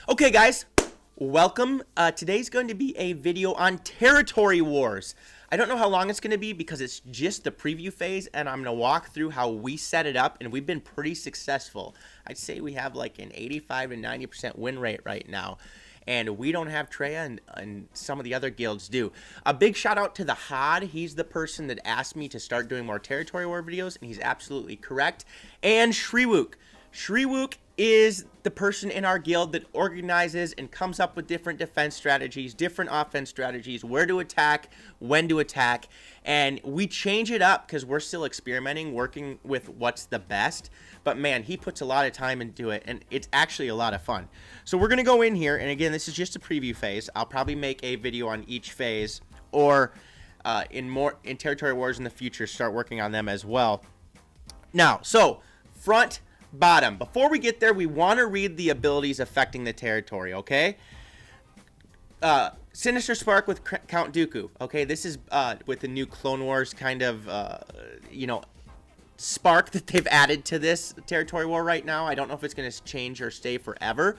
Okay, guys, welcome. Today's going to be a video on territory wars. I don't know how long it's going to be because it's just the preview phase, and I'm going to walk through how we set it up, and we've been pretty successful. I'd say we have like an 85 to 90% win rate right now, and we don't have Treya, and some of the other guilds do. A big shout out to the Hod. He's the person that asked me to start doing more territory war videos, and he's absolutely correct. And SWGOH. SWGOH is the person in our guild that organizes and comes up with different defense strategies, different offense strategies, where to attack, when to attack, and we change it up because we're still experimenting, working with what's the best. But man, he puts a lot of time into it, and it's actually a lot of fun. So we're gonna go in here, and again, this is just a preview phase. I'll probably make a video on each phase, or in territory wars in the future, start working on them as well. Now, so front. Bottom. Before we get there, we want to read the abilities affecting the territory, okay? Sinister Spark with Count Dooku, okay? This is with the new Clone Wars kind of, spark that they've added to this territory war right now. I don't know if it's going to change or stay forever.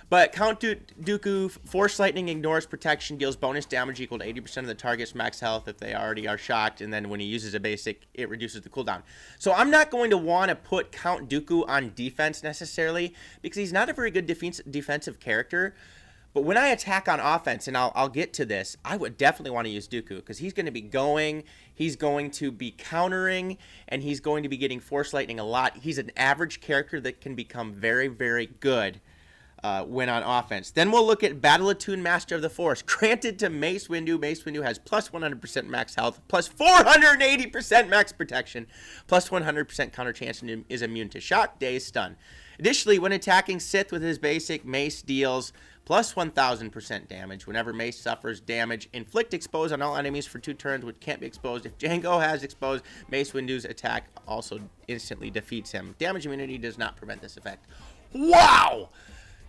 But Count Dooku, Force Lightning ignores protection, deals bonus damage equal to 80% of the target's max health if they already are shocked, and then when he uses a basic, it reduces the cooldown. So I'm not going to want to put Count Dooku on defense necessarily, because he's not a very good defensive character. But when I attack on offense, and I'll get to this, I would definitely want to use Dooku, because he's going to be going, he's going to be countering, and he's going to be getting Force Lightning a lot. He's an average character that can become very, very good when on offense. Then we'll look at Battle Attuned Master of the Force. Granted to Mace Windu. Mace Windu has plus 100% max health, plus 480% max protection, plus 100% counter chance, and is immune to shock, daze, stun. Additionally, when attacking Sith with his basic, Mace deals plus 1000% damage. Whenever Mace suffers damage, inflict expose on all enemies for 2 turns, which can't be exposed. If Jango has exposed, Mace Windu's attack also instantly defeats him. Damage immunity does not prevent this effect. Wow!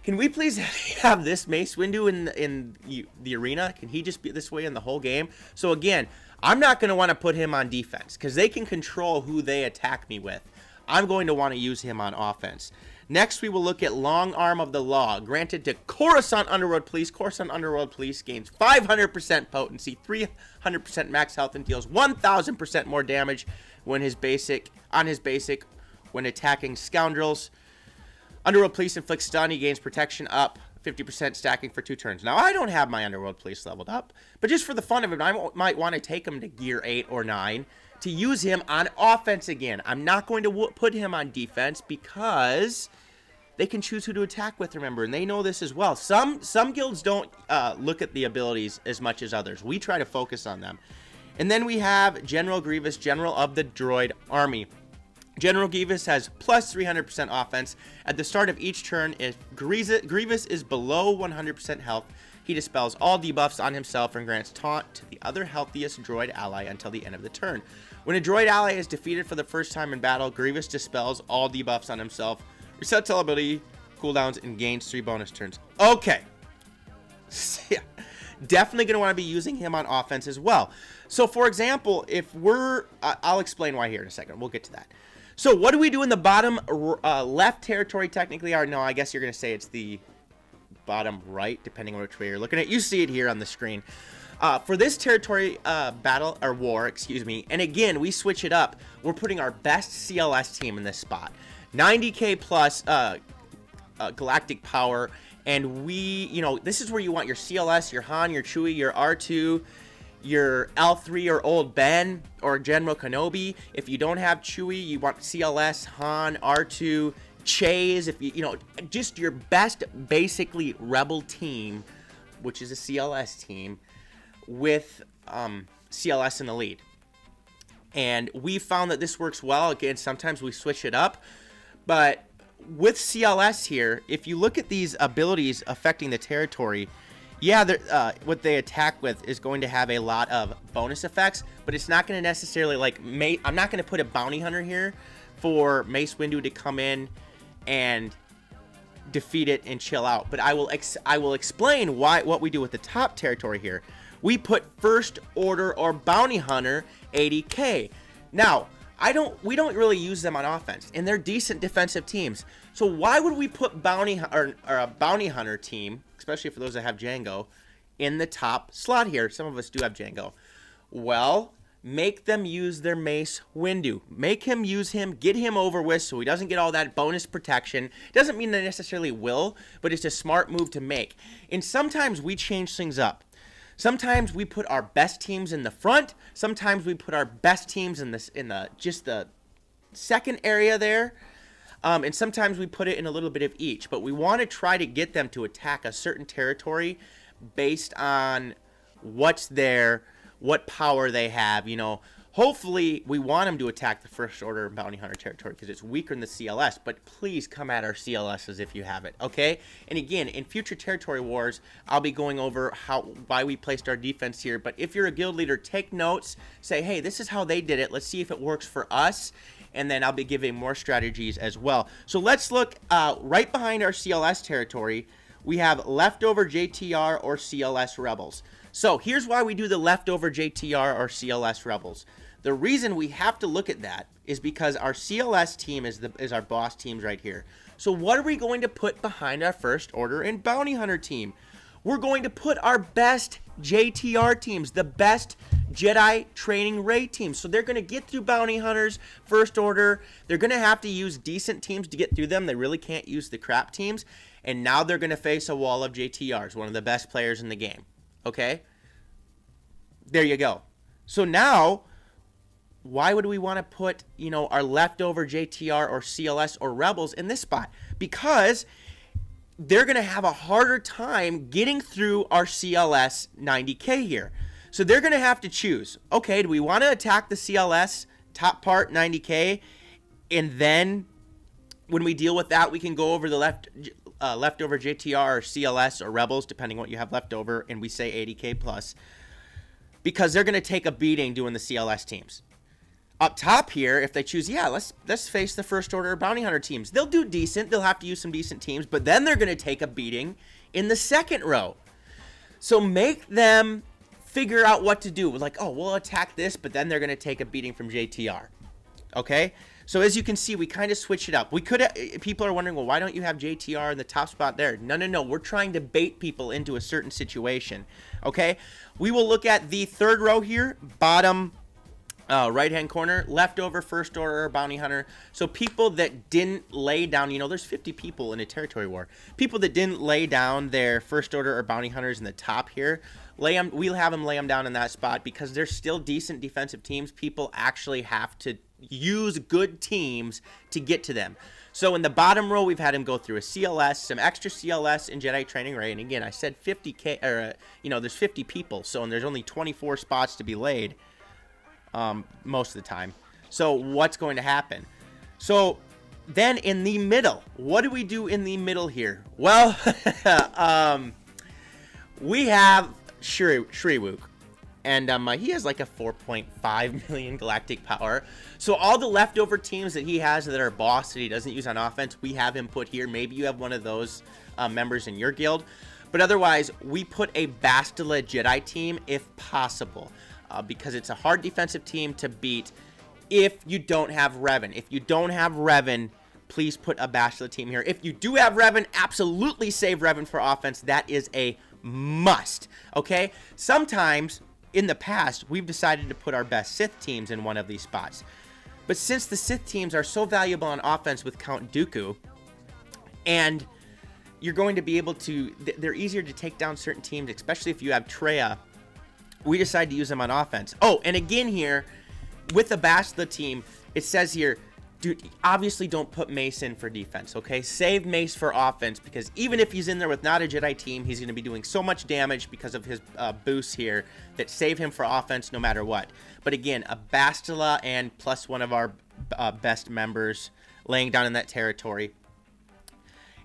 Can we please have this Mace Windu in the arena? Can he just be this way in the whole game? So again, I'm not going to want to put him on defense because they can control who they attack me with. I'm going to want to use him on offense. Next, we will look at Long Arm of the Law. Granted to Coruscant Underworld Police. Coruscant Underworld Police gains 500% potency, 300% max health, and deals 1000% more damage when his basic when attacking scoundrels. Underworld Police inflicts stun. He gains protection up 50%, stacking for 2 turns. Now, I don't have my Underworld Police leveled up, but just for the fun of it, I might want to take him to gear 8 or 9 to use him on offense again. I'm not going to put him on defense because they can choose who to attack with, remember, and they know this as well. Some guilds don't look at the abilities as much as others. We try to focus on them. And then we have General Grievous, General of the Droid Army. General Grievous has plus 300% offense. At the start of each turn, if Grievous is below 100% health, he dispels all debuffs on himself and grants taunt to the other healthiest droid ally until the end of the turn. When a droid ally is defeated for the first time in battle, Grievous dispels all debuffs on himself, resets all ability cooldowns, and gains 3 bonus turns. Okay. Definitely going to want to be using him on offense as well. So, for example, if we're... I'll explain why here in a second. We'll get to that. So what do we do in the bottom left territory technically? Or no, I guess you're going to say it's the bottom right, depending on which way you're looking at. You see it here on the screen. For this territory battle, or war, excuse me, and again, we switch it up. We're putting our best CLS team in this spot. 90k plus galactic power, and this is where you want your CLS, your Han, your Chewie, your R2, your L3 or Old Ben or General Kenobi. If you don't have Chewie, you want CLS, Han, R2, Chase. If you just your best basically rebel team, which is a CLS team with CLS in the lead. And we found that this works well. Again, sometimes we switch it up, but with CLS here, if you look at these abilities affecting the territory, yeah, what they attack with is going to have a lot of bonus effects, but it's not going to necessarily, I'm not going to put a bounty hunter here for Mace Windu to come in and defeat it and chill out. But I will explain what we do with the top territory here. We put First Order or Bounty Hunter 80k. Now, we don't really use them on offense, and they're decent defensive teams. So why would we put or a bounty hunter team, especially for those that have Django, in the top slot here? Some of us do have Django. Well, make them use their Mace Windu. Make him use him, get him over with so he doesn't get all that bonus protection. Doesn't mean they necessarily will, but it's a smart move to make. And sometimes we change things up. Sometimes we put our best teams in the front. Sometimes we put our best teams in the second area there. And sometimes we put it in a little bit of each. But we want to try to get them to attack a certain territory based on what's there, what power they have. Hopefully we want them to attack the First Order Bounty Hunter territory because it's weaker than the CLS, but please come at our CLSs if you have it, okay? And again, in future territory wars, I'll be going over why we placed our defense here, but if you're a guild leader, take notes, say, hey, this is how they did it, let's see if it works for us, and then I'll be giving more strategies as well. So let's look right behind our CLS territory. We have leftover JTR or CLS rebels. So here's why we do the leftover JTR or CLS rebels. The reason we have to look at that is because our CLS team is our boss teams right here. So what are we going to put behind our First Order and Bounty Hunter team? We're going to put our best JTR teams, the best Jedi Training Raid teams. So they're going to get through Bounty Hunters, First Order. They're going to have to use decent teams to get through them. They really can't use the crap teams. And now they're going to face a wall of JTRs, one of the best players in the game. Okay? There you go. So now, why would we want to put, our leftover JTR or CLS or Rebels in this spot? Because they're going to have a harder time getting through our CLS 90K here. So they're going to have to choose, okay, do we want to attack the CLS top part 90K, and then when we deal with that, we can go over the leftover JTR or CLS or Rebels, depending what you have left over, and we say 80K plus, because they're going to take a beating doing the CLS teams. Up top here, if they choose, let's face the First Order Bounty Hunter teams. They'll do decent. They'll have to use some decent teams, but then they're going to take a beating in the second row. So make them figure out what to do. Like, oh, we'll attack this, but then they're going to take a beating from JTR. Okay? So as you can see, we kind of switch it up. We could, people are wondering, well, why don't you have JTR in the top spot there? No. We're trying to bait people into a certain situation. Okay? We will look at the third row here, bottom right-hand corner, leftover First Order Bounty Hunter. So people that didn't lay down, there's 50 people in a territory war. People that didn't lay down their First Order or Bounty Hunters in the top here, we'll have them lay them down in that spot because they're still decent defensive teams. People actually have to use good teams to get to them. So in the bottom row, we've had him go through a CLS, some extra CLS in Jedi Training Raid. And again, I said 50K, or there's 50 people, and there's only 24 spots to be laid. Most of the time. So what's going to happen? So then in the middle, what do we do in the middle here? Well, we have SWGOH, and he has like a 4.5 million galactic power. So all the leftover teams that he has that are boss that he doesn't use on offense, we have him put here. Maybe you have one of those members in your guild, but otherwise we put a Bastila Jedi team if possible. Because it's a hard defensive team to beat if you don't have Revan. If you don't have Revan, please put a Bastila team here. If you do have Revan, absolutely save Revan for offense. That is a must, okay? Sometimes, in the past, we've decided to put our best Sith teams in one of these spots. But since the Sith teams are so valuable on offense with Count Dooku, and you're going to be able to, they're easier to take down certain teams, especially if you have Traya, we decided to use them on offense. Oh, and again here, with the Bastila team, it says here, dude, obviously don't put Mace in for defense, okay? Save Mace for offense, because even if he's in there with not a Jedi team, he's going to be doing so much damage because of his boosts here that save him for offense no matter what. But again, a Bastila and plus one of our best members laying down in that territory.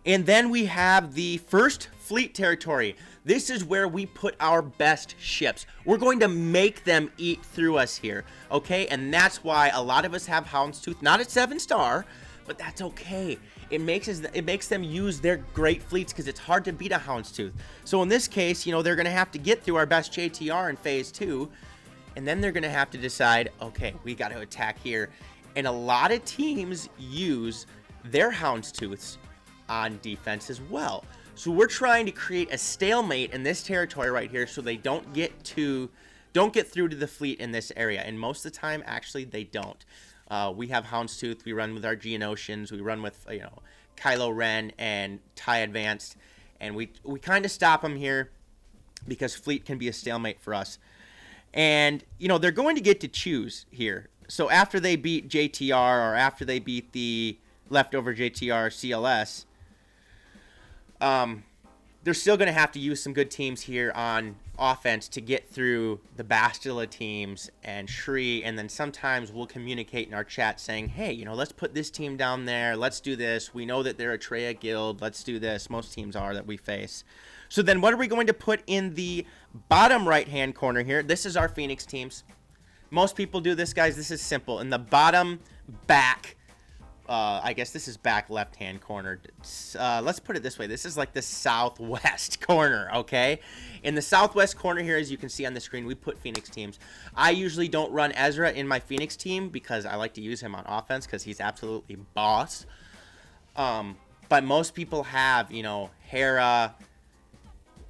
And then we have the First Fleet territory. This is where we put our best ships. We're going to make them eat through us here, okay? And that's why a lot of us have Houndstooth, not at 7-star, but that's okay. It makes them use their great fleets because it's hard to beat a Houndstooth. So in this case, they're going to have to get through our best JTR in Phase 2, and then they're going to have to decide, okay, we got to attack here. And a lot of teams use their houndstooths on defense as well. So we're trying to create a stalemate in this territory right here so they don't get through to the fleet in this area. And most of the time, actually, they don't. We have houndstooth. We run with our Geonosians. We run with, Kylo Ren and TIE Advanced. And we kind of stop them here because fleet can be a stalemate for us. And, they're going to get to choose here. So after they beat JTR or after they beat the leftover JTR CLS, they're still going to have to use some good teams here on offense to get through the Bastila teams and Shri, and then sometimes we'll communicate in our chat saying, hey, let's put this team down there, let's do this, we know that they're a Treya guild, let's do this. Most teams are that we face. So then what are we going to put in the bottom right hand corner here? This is our Phoenix teams. Most people do this, guys. This is simple. In the bottom back, I guess this is back left-hand corner. Let's put it this way. This is like the southwest corner, okay? In the southwest corner here, as you can see on the screen, we put Phoenix teams. I usually don't run Ezra in my Phoenix team because I like to use him on offense because he's absolutely boss. But most people have, Hera,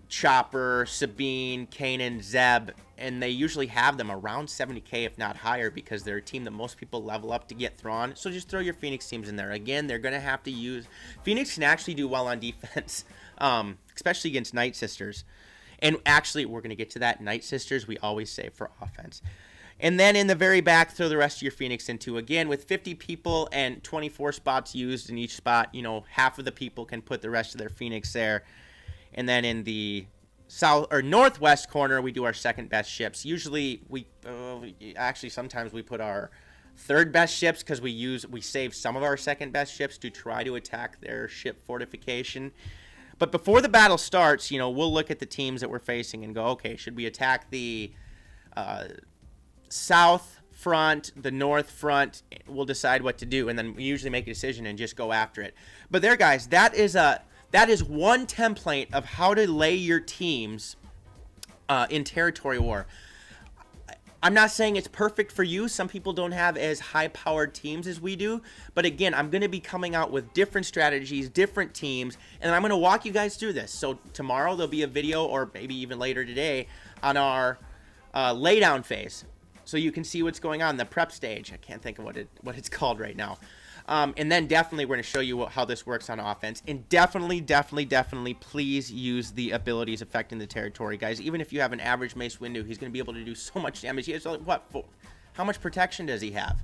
Chopper, Sabine, Kanan, Zeb, and they usually have them around 70k if not higher because they're a team that most people level up to get Thrawn. So just throw your Phoenix teams in there. Again, they're going to have to use... Phoenix can actually do well on defense, especially against Night Sisters. And actually, we're going to get to that. Night Sisters, we always save for offense. And then in the very back, throw the rest of your Phoenix into. Again, with 50 people and 24 spots used in each spot, half of the people can put the rest of their Phoenix there. And then in the south or northwest corner, we do our second best ships. Usually, sometimes we put our third best ships because we save some of our second best ships to try to attack their ship fortification. But before the battle starts, we'll look at the teams that we're facing and go, okay, should we attack the south front, the north front? We'll decide what to do, and then we usually make a decision and just go after it. But there, guys, that is one template of how to lay your teams in territory war. I'm not saying it's perfect for you. Some people don't have as high-powered teams as we do. But again, I'm going to be coming out with different strategies, different teams, and I'm going to walk you guys through this. So tomorrow there'll be a video, or maybe even later today, on our laydown phase. So you can see what's going on, the prep stage. I can't think of what it's called right now. And then definitely we're going to show you how this works on offense. And definitely, please use the abilities affecting the territory, guys. Even if you have an average Mace Windu, he's going to be able to do so much damage. He has, how much protection does he have?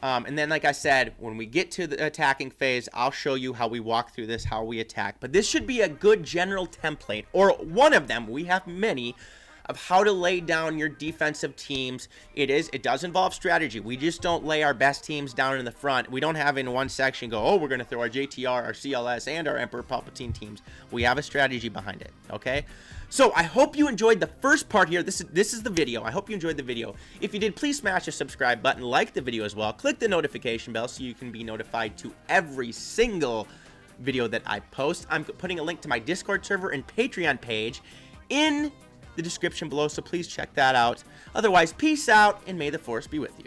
And then, like I said, when we get to the attacking phase, I'll show you how we walk through this, how we attack. But this should be a good general template, or one of them. We have many, of how to lay down your defensive teams. It does involve strategy. We just don't lay our best teams down in the front. We don't have in one section go, oh, we're going to throw our JTR, our CLS, and our Emperor Palpatine teams. We have a strategy behind it, okay? So I hope you enjoyed the first part here. This is the video. I hope you enjoyed the video. If you did, please smash the subscribe button, like the video as well. Click the notification bell so you can be notified to every single video that I post. I'm putting a link to my Discord server and Patreon page in the description below, so please check that out. Otherwise, peace out, and may the Force be with you.